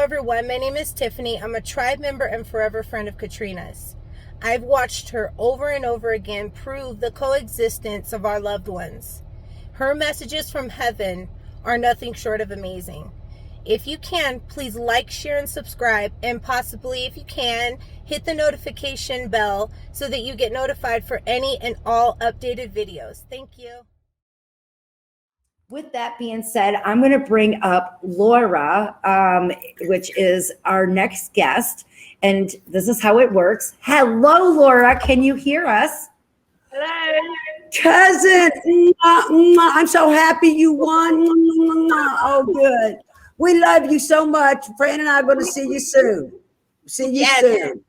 everyone. My name is Tiffany. I'm a tribe member and forever friend of Katrina's. I've watched her over and over again prove the coexistence of our loved ones. Her messages from heaven are nothing short of amazing. If you can, please like, share, and subscribe, and possibly, if you can, hit the notification bell so that you get notified for any and all updated videos. Thank you. With that being said, I'm going to bring up Laura, which is our next guest. And this is how it works. Hello, Laura. Can you hear us? Hello. Cousin, I'm so happy you won. Oh, good. We love you so much. Fran and I are going to see you soon. See you soon.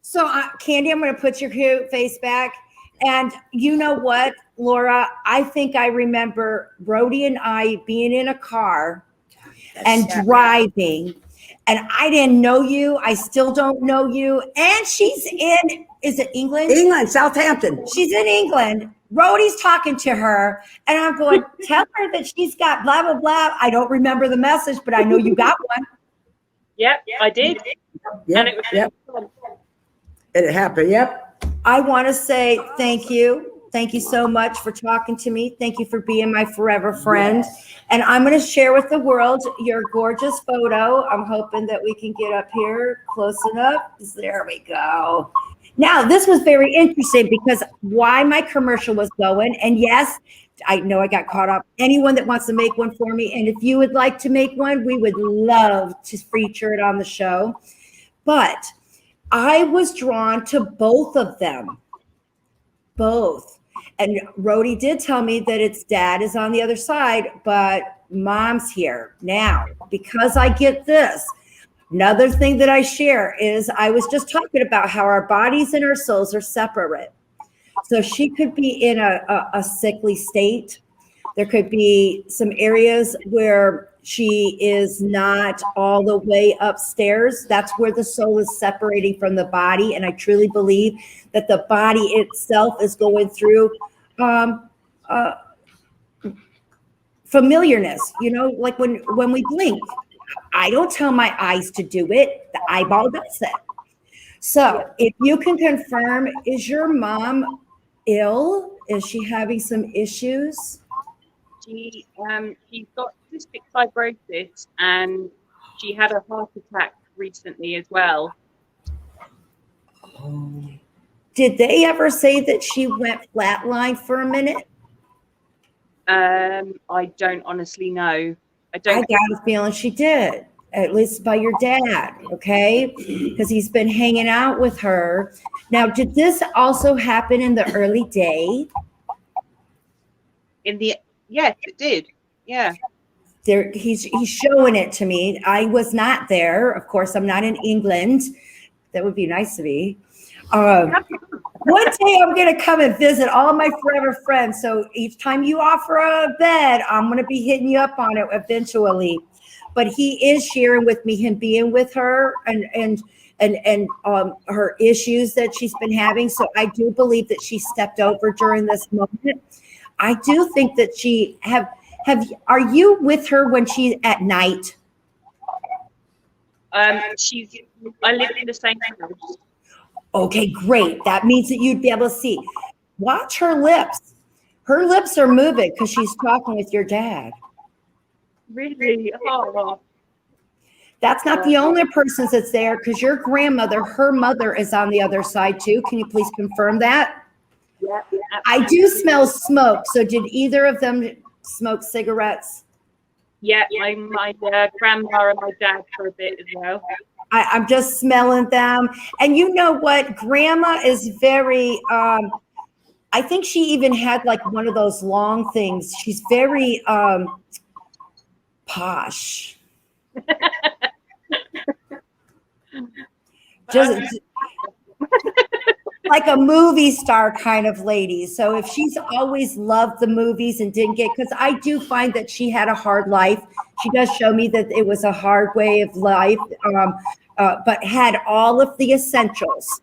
So, Candy, I'm going to put your cute face back. And you know what, Laura? I think I remember Brody and I being in a car and driving. And I didn't know you. I still don't know you. And she's in, is it England? England, Southampton. She's in England. Rhodey's talking to her. And I'm going, tell her that she's got blah, blah, blah. I don't remember the message, but I know you got one. Yep, I did. Yep, And it was fun. It happened, yep. I want to say thank you. Thank you so much for talking to me. Thank you for being my forever friend. And I'm going to share with the world your gorgeous photo. I'm hoping that we can get up here close enough. There we go. Now, this was very interesting because why my commercial was going. And yes, I know I got caught up. Anyone that wants to make one for me. And if you would like to make one, we would love to feature it on the show. But I was drawn to both of them. Both. And Rhodey did tell me that its dad is on the other side, but mom's here. Now, because I get this, another thing that I share is I was just talking about how our bodies and our souls are separate. So she could be in a sickly state. There could be some areas where she is not all the way upstairs. That's where the soul is separating from the body. And I truly believe that the body itself is going through familiarness, you know, like when we blink. I don't tell my eyes to do it. The eyeball does it. So if you can confirm, is your mom ill? Is she having some issues? She's got cystic fibrosis and she had a heart attack recently as well. Did they ever say that she went flatline for a minute? I don't honestly know. I got a feeling she did, at least by your dad, okay? Because he's been hanging out with her. Now, did this also happen in the early day? Yes, it did. Yeah. There, he's showing it to me. I was not there. Of course, I'm not in England. That would be nice to be. One day I'm going to come and visit all my forever friends. So each time you offer a bed, I'm going to be hitting you up on it eventually. But he is sharing with me him being with her and her issues that she's been having. So I do believe that she stepped over during this moment. I do think that she are you with her when she's at night? I live in the same house. Okay, great. That means that you'd be able to see. Watch her lips. Her lips are moving because she's talking with your dad. Really? Oh. That's not the only person that's there because your grandmother, her mother is on the other side too. Can you please confirm that? Yeah. I do smell smoke. So did either of them smoke cigarettes? Yeah, my grandma and my dad for a bit as well. I'm just smelling them. And you know what? Grandma is very, I think she even had like one of those long things. She's very posh. Just like a movie star kind of lady. So if she's always loved the movies and didn't get, because I do find that she had a hard life. She does show me that it was a hard way of life, but had all of the essentials.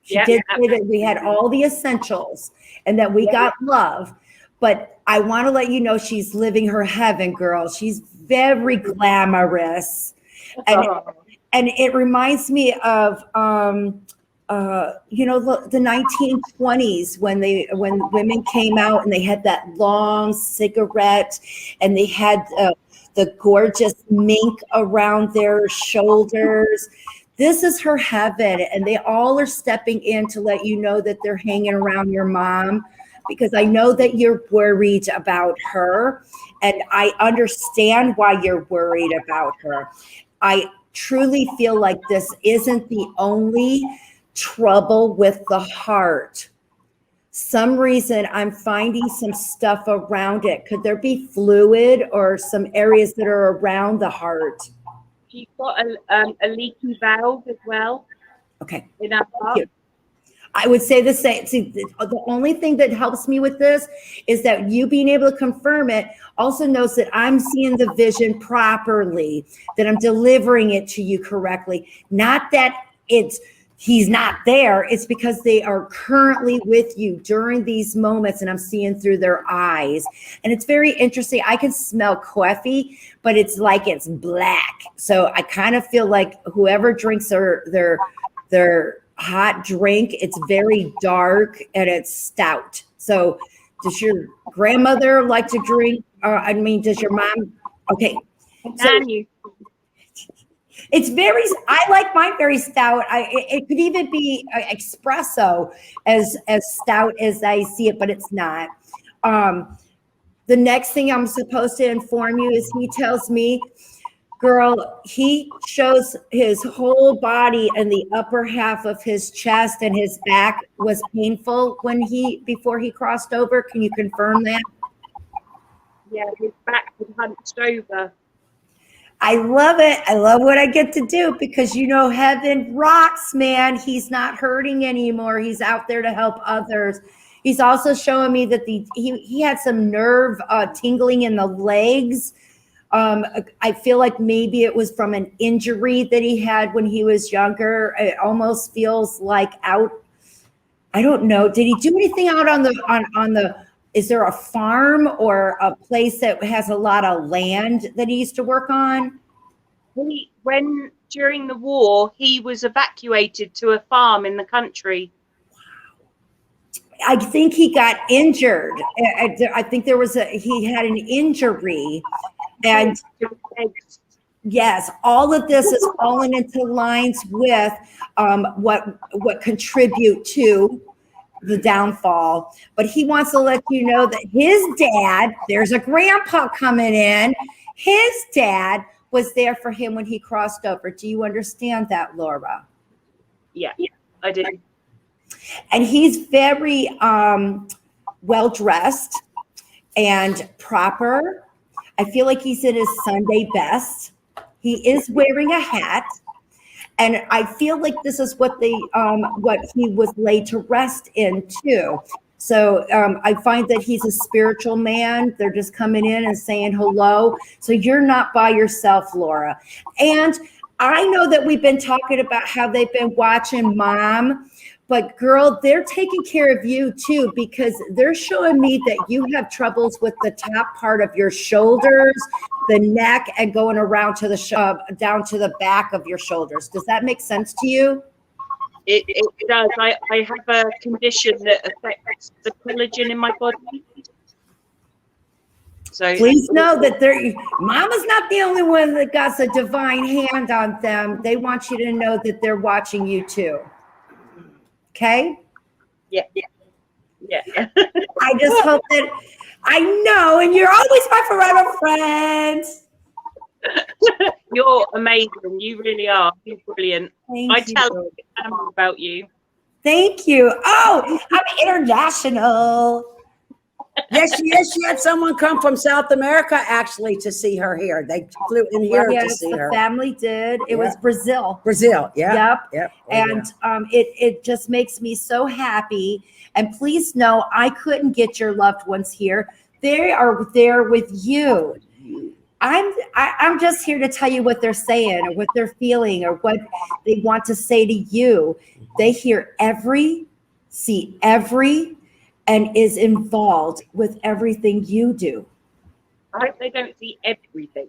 She did say that we had all the essentials and that we got love. But I want to let you know she's living her heaven, girl. She's very glamorous. And Oh, and it reminds me of the 1920s when women came out and they had that long cigarette and they had the gorgeous mink around their shoulders. This is her heaven, and they all are stepping in to let you know that they're hanging around your mom, because I know that you're worried about her, and I understand why you're worried about her. I truly feel like this isn't the only trouble with the heart. Some reason I'm finding some stuff around it. Could there be fluid or some areas that are around the heart? she's got a leaky valve as well Okay. in her Thank heart. you. I would say the same. See, the only thing that helps me with this is that you being able to confirm it also knows that I'm seeing the vision properly, that I'm delivering it to you correctly. Not that he's not there. It's because they are currently with you during these moments, and I'm seeing through their eyes. And it's very interesting. I can smell coffee, but it's like it's black. So I kind of feel like whoever drinks their hot drink, it's very dark and it's stout. So does your grandmother like to drink? Does your mom? Okay. So And you, it's I like mine very stout. It could even be espresso as stout as I see it, but it's not. The next thing I'm supposed to inform you is he tells me, girl, he shows his whole body and the upper half of his chest and his back was painful before he crossed over. Can you confirm that? yeah, his back was hunched over. I love it. I love what I get to do because heaven rocks, man. He's not hurting anymore. He's out there to help others. He's also showing me that he had some nerve tingling in the legs. I feel like maybe it was from an injury that he had when he was younger. It almost feels like out. I don't know. Did he do anything out on the? Is there a farm or a place that has a lot of land that he used to work on? When during the war, he was evacuated to a farm in the country. I think he got injured. I think he had an injury. And yes, all of this is falling into lines with what contribute to the downfall. But he wants to let you know that his dad, there's a grandpa coming in, his dad was there for him when he crossed over. Do you understand that, Laura? Yeah, I did. And he's very well-dressed and proper. I feel like he's in his Sunday best. He is wearing a hat. And I feel like this is what he was laid to rest in too. So I find that he's a spiritual man. They're just coming in and saying hello. So you're not by yourself, Laura. And I know that we've been talking about how they've been watching Mom, but girl, they're taking care of you too, because they're showing me that you have troubles with the top part of your shoulders, the neck, and going around to down to the back of your shoulders. Does that make sense to you? It does. I have a condition that affects the collagen in my body. So Please know that Mama's not the only one that got a divine hand on them. They want you to know that they're watching you too. Okay? Yeah. I just hope that I know, and you're always my forever friend. You're amazing. You really are. You're brilliant. I tell you. Emma about you. Thank you. Oh, I'm international. Yes, she had someone come from South America actually to see her here. They flew in here to Yes, see the her. family did. It was Brazil. Brazil, yeah. Yep. Oh, And it just makes me so happy. And please know, I couldn't get your loved ones here. They are there with you. I'm just here to tell you what they're saying or what they're feeling or what they want to say to you. They hear see every, and is involved with everything you do. I hope they don't see everything.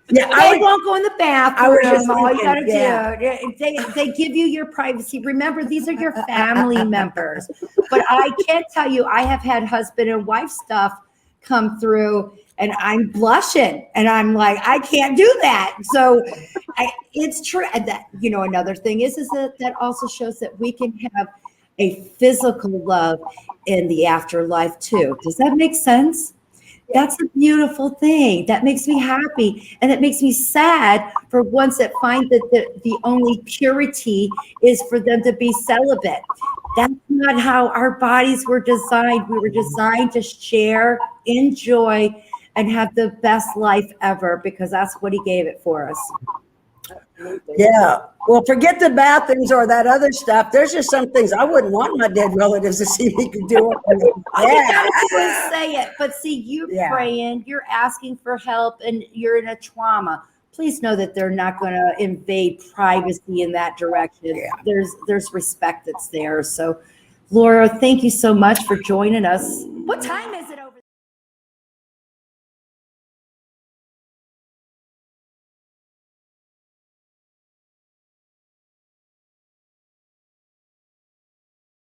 Yeah, They won't go in the I was just bathroom. All you thinking, gotta do, they give you your privacy. Remember, these are your family members. But I can't tell you, I have had husband and wife stuff come through, and I'm blushing, and I'm like, I can't do that. So it's true. And that, another thing is that also shows that we can have a physical love in the afterlife too. Does that make sense? That's a beautiful thing. That makes me happy. And it makes me sad for ones that find that the only purity is for them to be celibate. That's not how our bodies were designed. We were designed to share, enjoy, and have the best life ever, because that's what he gave it for us. Yeah. Well, forget the bathrooms or that other stuff. There's just some things I wouldn't want my dead relatives to see me could do. All you gotta do is say it. But see, you're Yeah. praying, you're asking for help, and you're in a trauma. Please know that they're not going to invade privacy in that direction. Yeah. There's respect that's there. So, Laura, thank you so much for joining us. What time